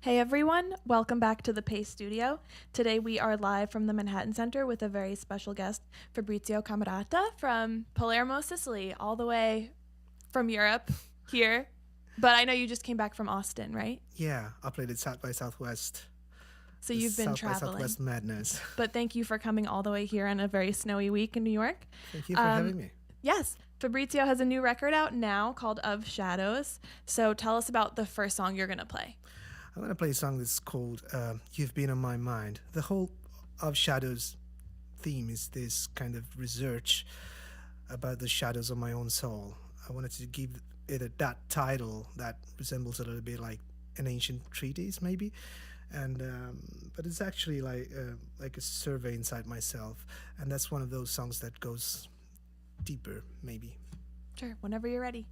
Hey everyone, welcome back to the Paste Studio. Today we are live from the Manhattan Center with a very special guest, Fabrizio Cammarata from Palermo, Sicily, all the way from Europe here. But I know you just came back from Austin, right? Yeah, I played it South by Southwest. So The you've been South by traveling. Southwest madness. But thank you for coming all the way here on a very snowy week in New York. Thank you for having me. Yes, Fabrizio has a new record out now called Of Shadows. So tell us about the first song you're going to play. I'm going to play a song that's called You've Been on My Mind. The whole Of Shadows theme is this kind of research about the shadows of my own soul. I wanted to give it that title that resembles a little bit like an ancient treatise, maybe. And but it's actually like a survey inside myself, and that's one of those songs that goes deeper, maybe. Sure, whenever you're ready.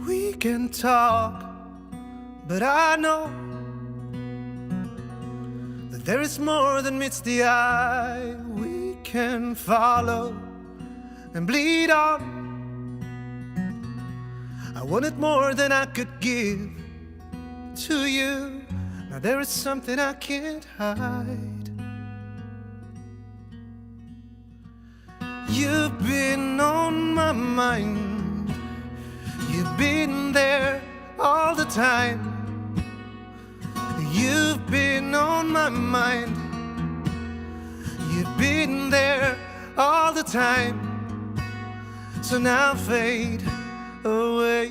We can talk, but I know that there is more than meets the eye. We can follow and bleed on. I wanted more than I could give to you. Now there is something I can't hide. You've been on my mind. You've been there all the time. You've been on my mind. You've been there all the time. So now fade away.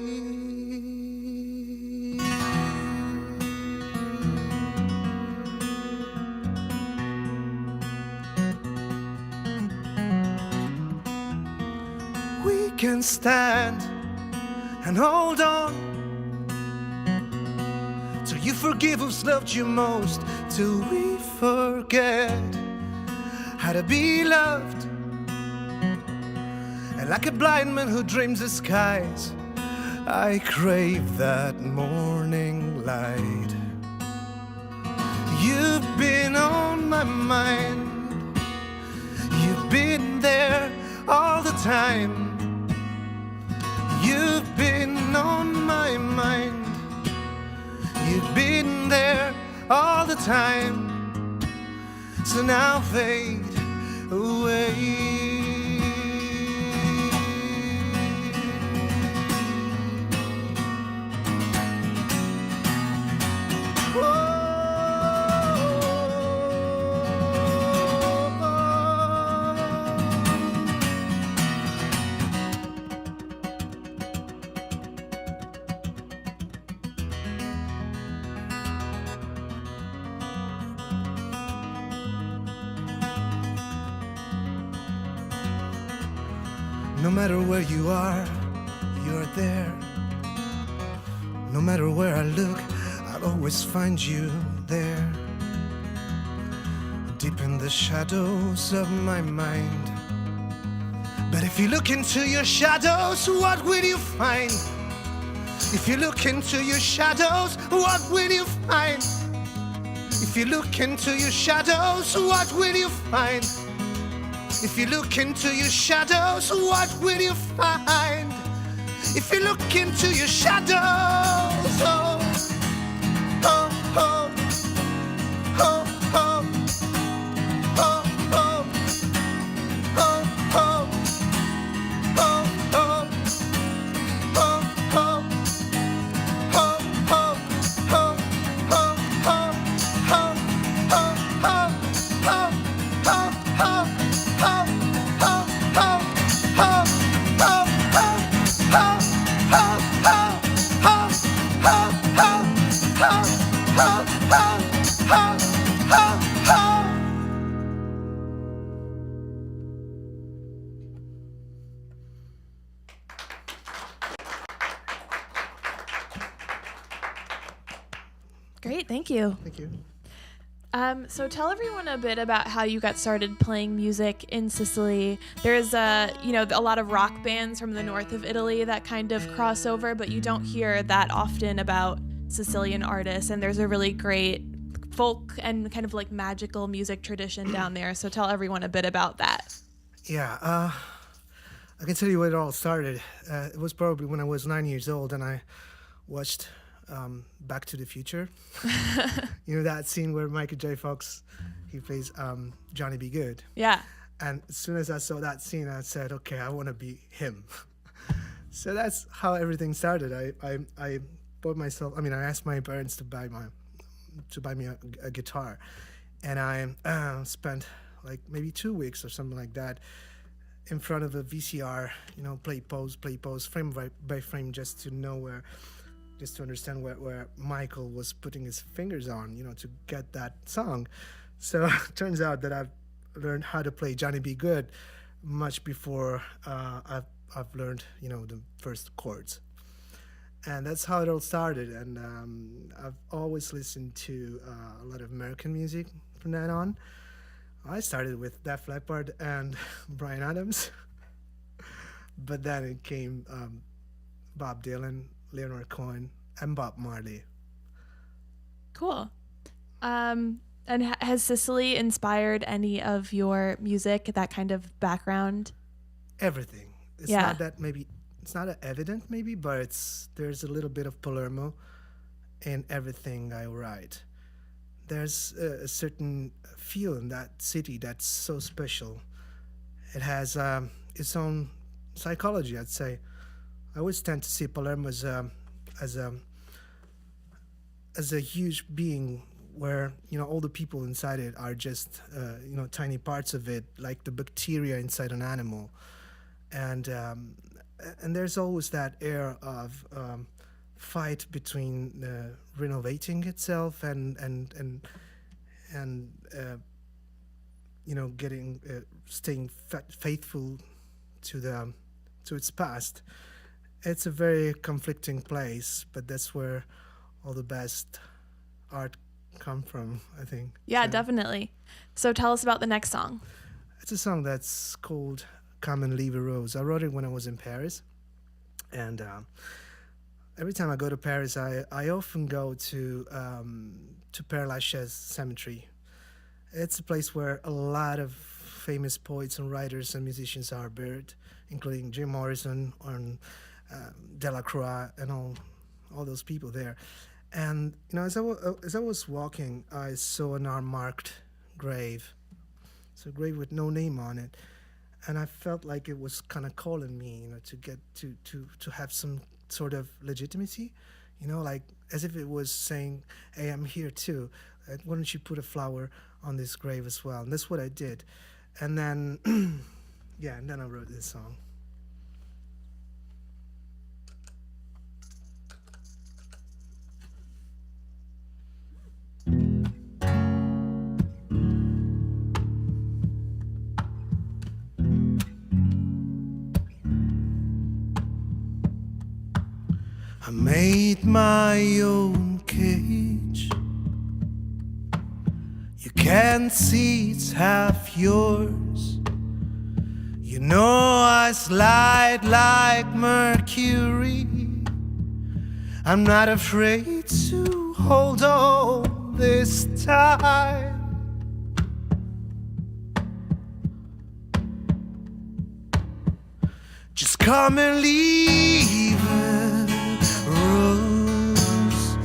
We can stand and hold on till you forgive who's loved you most, till we forget how to be loved. And like a blind man who dreams the skies, I crave that morning light. You've been on my mind. You've been there all the time. You've been on my mind. You've been there all the time. So now fade away. No matter where you are, you're there. No matter where I look, I'll always find you there. Deep in the shadows of my mind. But if you look into your shadows, what will you find? If you look into your shadows, what will you find? If you look into your shadows, what will you find? If you look into your shadows, what will you find? If you look into your shadows, oh, oh, oh, oh, oh, oh, oh, oh, oh, oh, oh, oh, Great, thank you. Thank you. So tell everyone a bit about how you got started playing music in Sicily. There's a lot of rock bands from the north of Italy that kind of cross over, but you don't hear that often about Sicilian artists. And there's a really great folk and kind of like magical music tradition down there. So tell everyone a bit about that. Yeah, I can tell you where it all started. It was probably when I was 9 years old and I watched Back to the Future. You know that scene where Michael J. Fox, he plays Johnny B. Good. Yeah. And as soon as I saw that scene, I said, okay, I want to be him. So that's how everything started. I bought myself, I asked my parents to buy me a guitar. And I spent like maybe 2 weeks or something like that in front of a VCR, play, pose, frame by frame, just to understand where Michael was putting his fingers on, to get that song. So it turns out that I've learned how to play Johnny B. Good much before I've learned, the first chords. And that's how it all started. And I've always listened to a lot of American music from that on. I started with Def Leppard and Bryan Adams, but then it came Bob Dylan, Leonard Cohen, and Bob Marley. Cool. And has Sicily inspired any of your music, that kind of background? Everything. It's not that it's not that evident maybe, but there's a little bit of Palermo in everything I write. There's a certain feel in that city that's so special. It has its own psychology, I'd say. I always tend to see Palermo as a huge being where all the people inside it are just tiny parts of it, like the bacteria inside an animal, and there's always that air of fight between renovating itself and staying faithful to its past. It's a very conflicting place, but that's where all the best art come from, I think. Yeah, so, definitely. So tell us about the next song. It's a song that's called Come and Leave a Rose. I wrote it when I was in Paris, and every time I go to Paris, I often go to Père Lachaise Cemetery. It's a place where a lot of famous poets and writers and musicians are buried, including Jim Morrison and Delacroix and all those people there. And as I was walking, I saw an unmarked grave. It's a grave with no name on it, and I felt like it was kind of calling me, to get to have some sort of legitimacy, like as if it was saying, "Hey, I'm here too. Why don't you put a flower on this grave as well?" And that's what I did. And then, and then I wrote this song. I made my own cage. You can't see it's half yours. I slide like Mercury. I'm not afraid to hold on this time. Just come and leave a rose.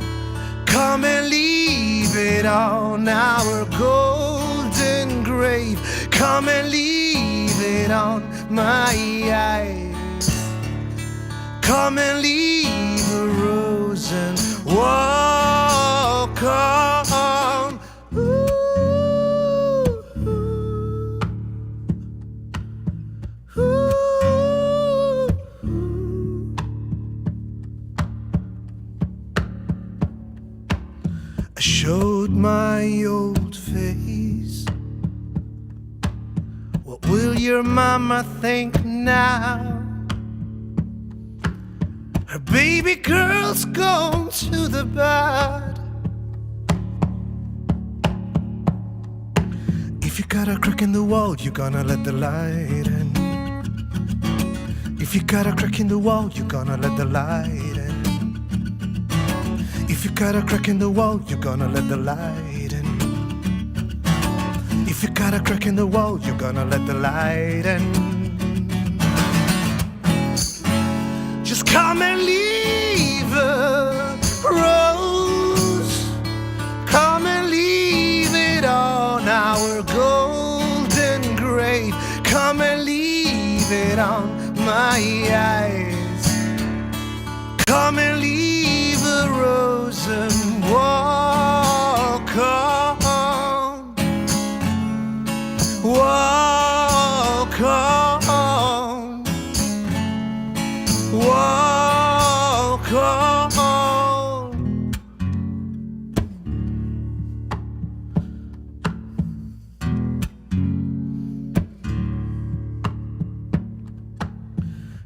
Come and leave it on our golden grave. Come and leave it on my eyes. Come and leave a rose and walk on. Ooh, ooh, ooh, ooh. I showed my old face. What will your mama think now? Her baby girl's gone to the bad. If you got a crack in the wall, you're gonna let the light in. If you got a crack in the wall, you're gonna let the light in. If you got a crack in the wall, you're gonna let the light in. If you got a crack in the wall, you're gonna let the light in. Just come and leave a rose. Come and leave it on our golden grave. Come and leave it on my eyes. Come and leave a rose and walk on. Walk on. Walk on.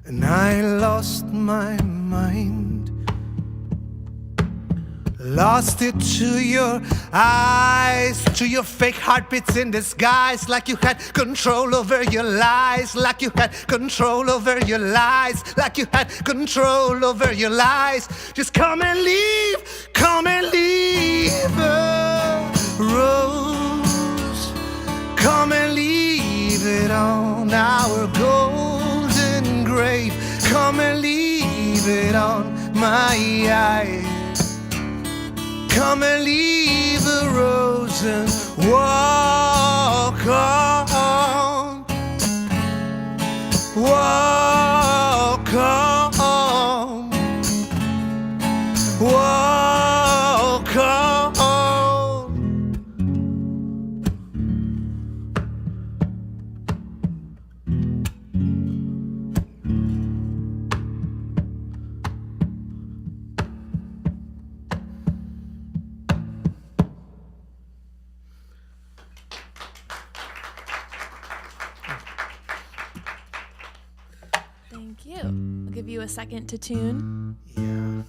And I lost my mind, lost it to your eyes, to your fake heartbeats in disguise, like you had control over your lies, like you had control over your lies, like you had control over your lies. Just come and leave a rose. Come and leave it on our golden grave. Come and leave it on my eyes. Come and leave a rose and walk on. Walk on. Walk on. Thank you. I'll give you a second to tune. Yeah.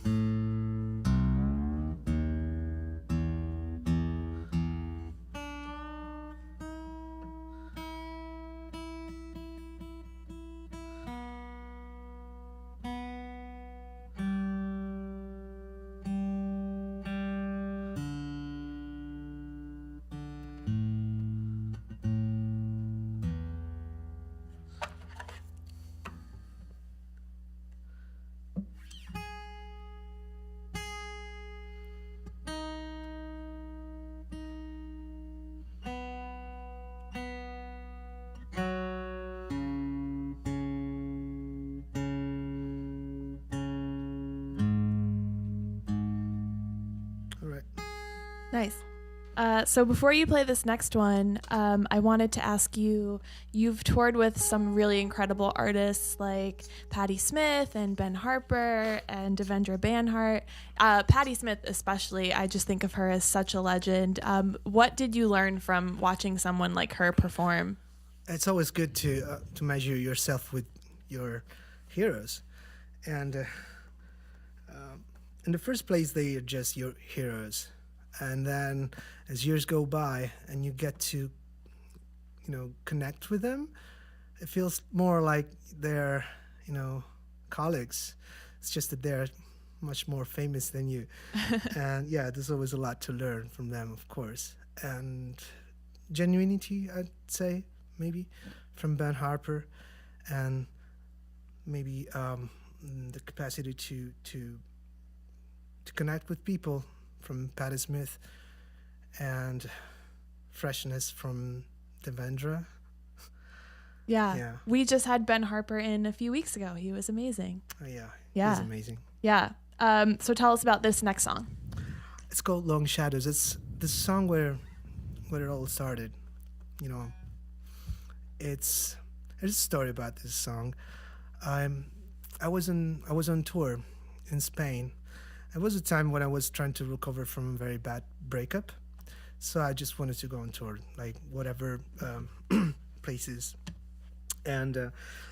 All right. Nice. So before you play this next one, I wanted to ask you, you've toured with some really incredible artists like Patti Smith and Ben Harper and Devendra Banhart. Patti Smith especially, I just think of her as such a legend. What did you learn from watching someone like her perform? It's always good to measure yourself with your heroes, and in the first place, they are just your heroes, and then as years go by and you get to, connect with them, it feels more like they're, colleagues. It's just that they're much more famous than you, and yeah, there's always a lot to learn from them, of course, and genuinity, I'd say. Maybe from Ben Harper, and maybe the capacity to connect with people from Patti Smith, and freshness from Devendra. Yeah. We just had Ben Harper in a few weeks ago. He was amazing. Oh, yeah. Yeah. He's amazing. Yeah. So tell us about this next song. It's called Long Shadows. It's the song where it all started. There's a story about this song. I was on tour in Spain. It was a time when I was trying to recover from a very bad breakup, so I just wanted to go on tour, like whatever places. And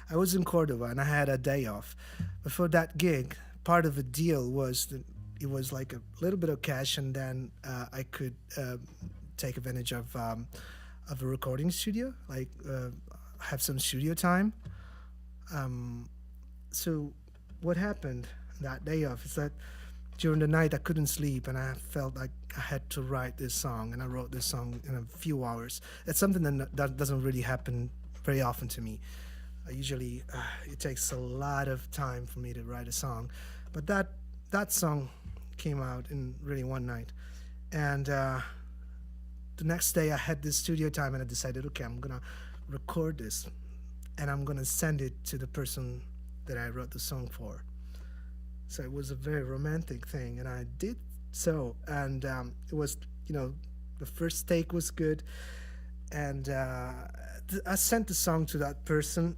I was in Cordoba, and I had a day off. But for that gig, part of the deal was that it was like a little bit of cash, and then I could take advantage of of a recording studio, like have some studio time. So what happened that day off is that during the night I couldn't sleep, and I felt like I had to write this song, and I wrote this song in a few hours. It's something that doesn't really happen very often to me. Usually it takes a lot of time for me to write a song, but that song came out in really one night. And the next day I had this studio time, and I decided, okay, I'm gonna record this, and I'm gonna send it to the person that I wrote the song for. So it was a very romantic thing, and I did so. And it was, the first take was good, and I sent the song to that person.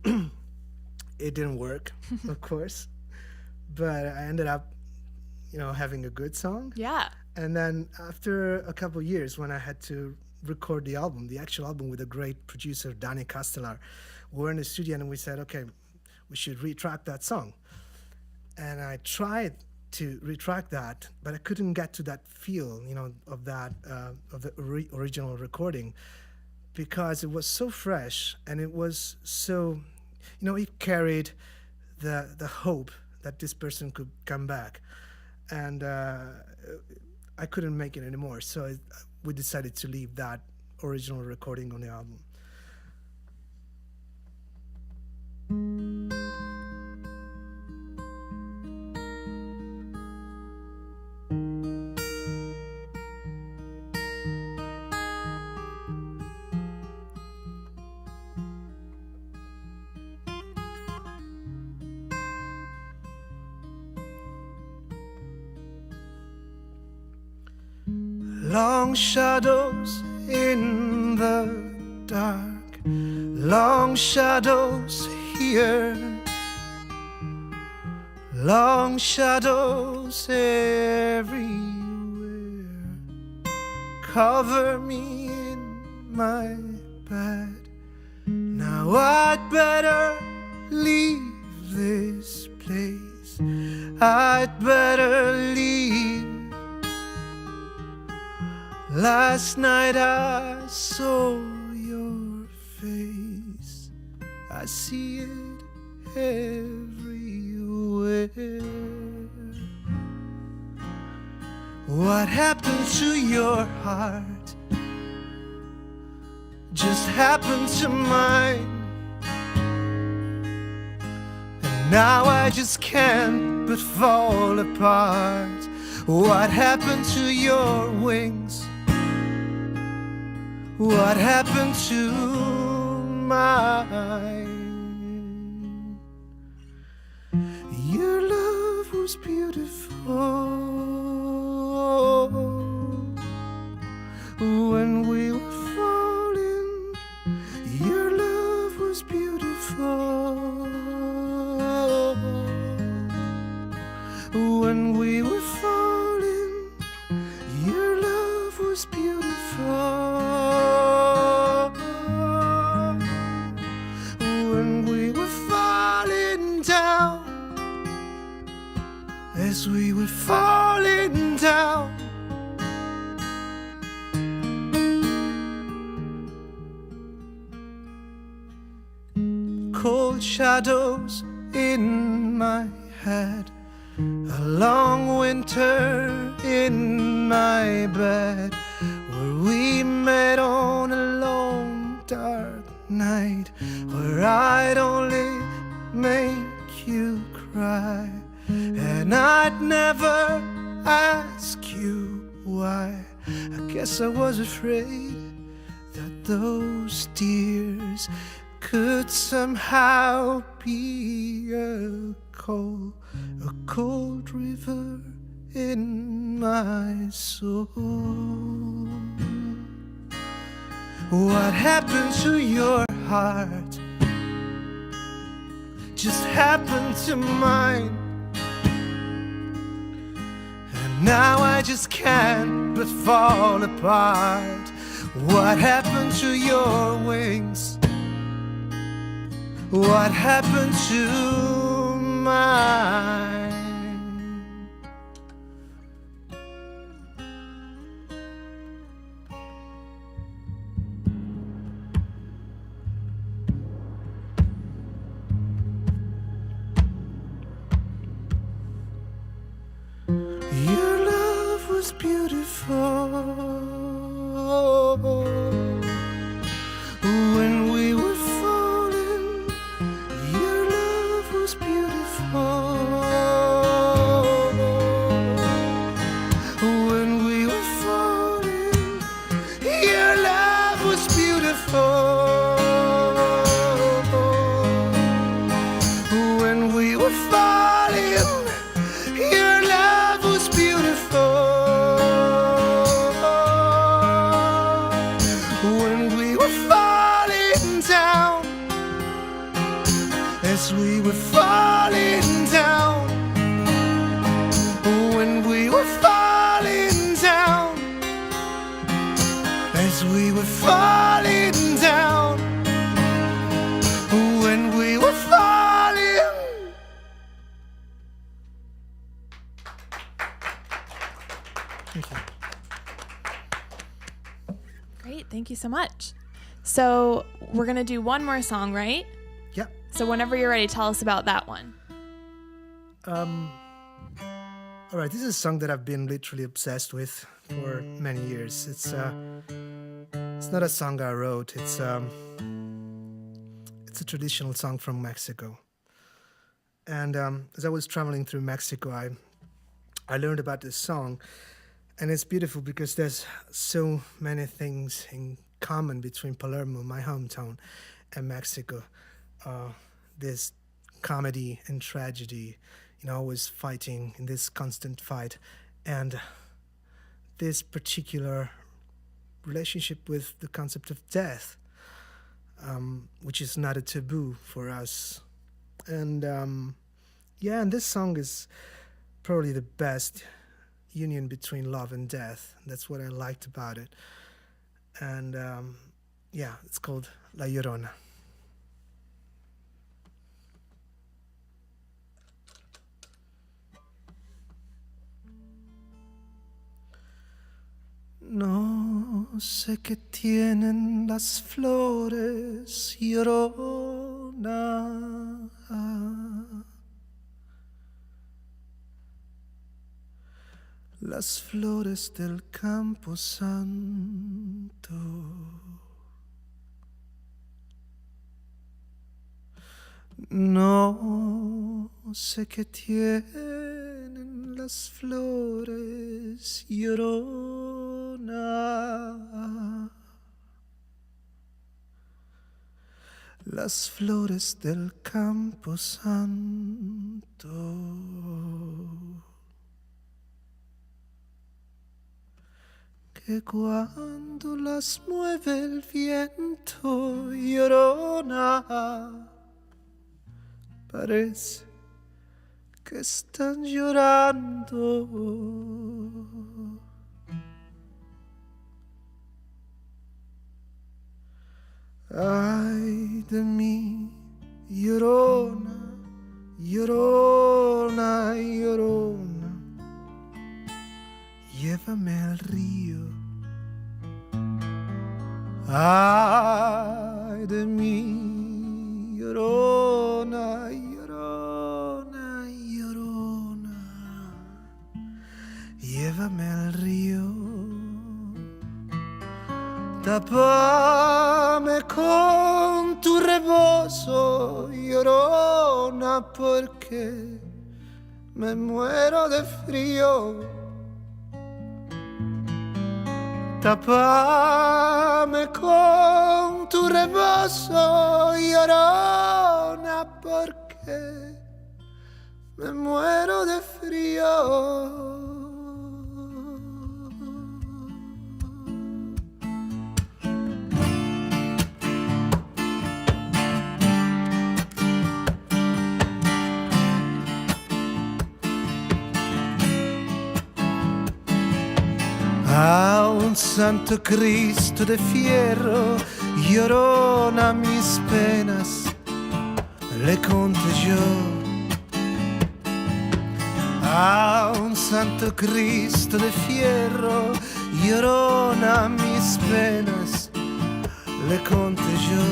It didn't work, of course, but I ended up, having a good song. Yeah. And then after a couple of years, when I had to record the actual album with a great producer, Danny Castellar, we were in the studio and we said, okay, we should retrack that song. And I tried to retrack that, but I couldn't get to that feel, of that of the original recording, because it was so fresh, and it was so, it carried the hope that this person could come back, and I couldn't make it anymore. So we decided to leave that original recording on the album. Long shadows in the dark, long shadows here, long shadows everywhere, cover me in my bed. Now I'd better leave this place, I'd better leave. Last night I saw your face, I see it everywhere. What happened to your heart just happened to mine, and now I just can't but fall apart. What happened to your wings? What happened to mine? Your love was beautiful when we were falling. Your love was beautiful when we were falling. Your love was beautiful. As we were falling down, cold shadows in my head, a long winter in my bed, where we met on a long dark night, where I'd only make you cry. And I'd never ask you why. I guess I was afraid that those tears could somehow be a cold river in my soul. What happened to your heart just happened to mine. Now I just can't but fall apart. What happened to your wings? What happened to mine? was beautiful. When we were falling, your love was beautiful. When we were falling, your love was beautiful. When we were falling, your love was beautiful. When we were falling down, as we were falling down, when we were falling down, as we were falling down, when we were falling. Thank you. Great, thank you so much. So we're gonna do one more song, right? Yeah. So whenever you're ready, tell us about that one. All right, this is a song that I've been literally obsessed with for many years. It's not a song I wrote. It's a traditional song from Mexico. And as I was traveling through Mexico, I learned about this song, and it's beautiful because there's so many things in common between Palermo, my hometown, and Mexico. There's comedy and tragedy, always fighting in this constant fight, and this particular relationship with the concept of death, which is not a taboo for us. And and this song is probably the best union between love and death. That's what I liked about it. And it's called La Llorona. No sé qué tienen las flores, llorona. Las flores del campo santo. No sé qué tienen las flores, llorona. Las flores del campo santo. Que cuando las mueve el viento, llorona, parece que están llorando. Ay de mí, llorona, llorona, llorona, llévame al río. Ay de mí, llorona, llorona, llorona, llévame al río. Tápame con tu rebozo, llorona, porque me muero de frío. Tápame con tu rebozo, llorona, porque me muero de frío. A un santo Cristo de fierro, llorona, mis penas le conté yo. A un santo Cristo de fierro, llorona, mis penas le conté yo.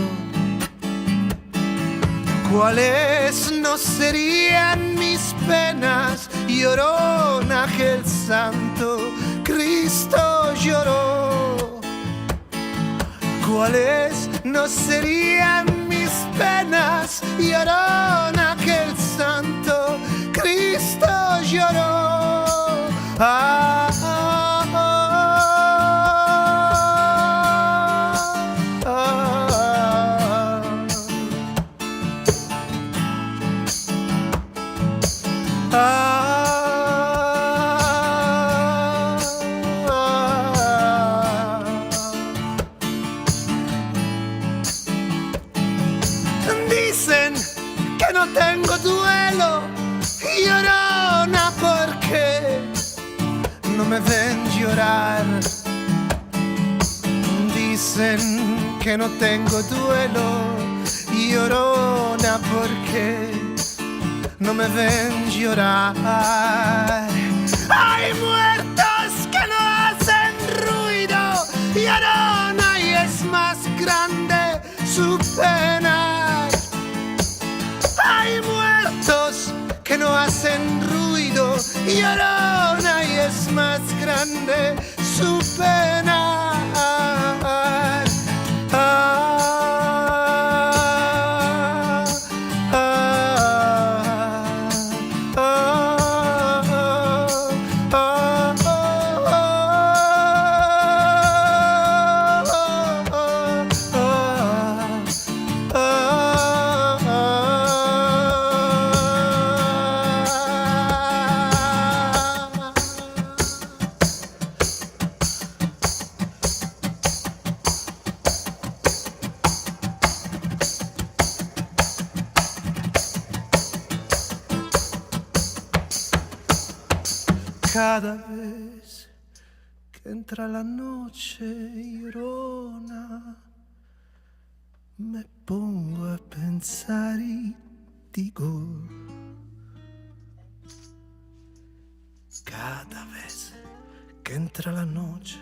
¿Cuáles no serían mis penas, llorona, que el santo Cristo Cristo lloró. ¿Cuáles no serían mis penas? Llorona, aquel santo Cristo lloró. Ah, ah, ah, ah, ah. Dicen que no tengo duelo, llorona, porque no me ven llorar. Dicen que no tengo duelo, llorona, porque no me ven llorar. Hay muertos que no hacen ruido, llorona, y es más grande su pena. Hay muertos que no hacen ruido, llorona, y es más grande su pena. Cada vez que entra la noche, llorona, me pongo a pensar y digo, cada vez que entra la noche,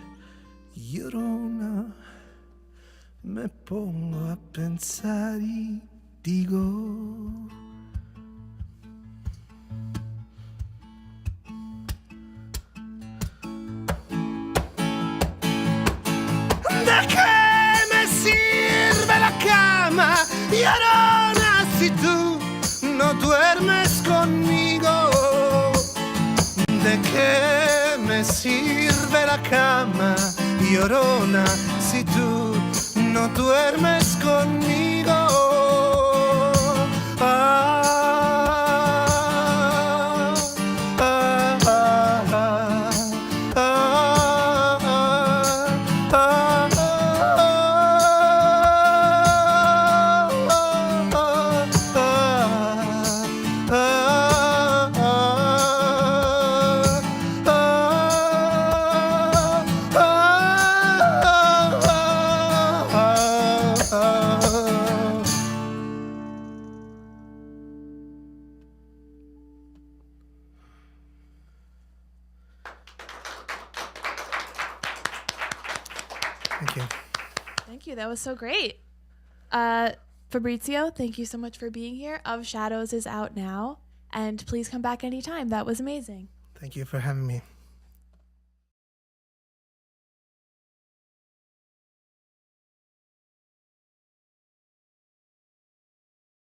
llorona, me pongo a pensar y digo, ¿de qué me sirve la cama, llorona, si tú no duermes conmigo? ¿De qué me sirve la cama, llorona, si tú no duermes conmigo? Ah, ah, ah, ah, ah, Thank you. Thank you. That was so great. Fabrizio, thank you so much for being here. Of Shadows is out now, and please come back anytime. That was amazing. Thank you for having me.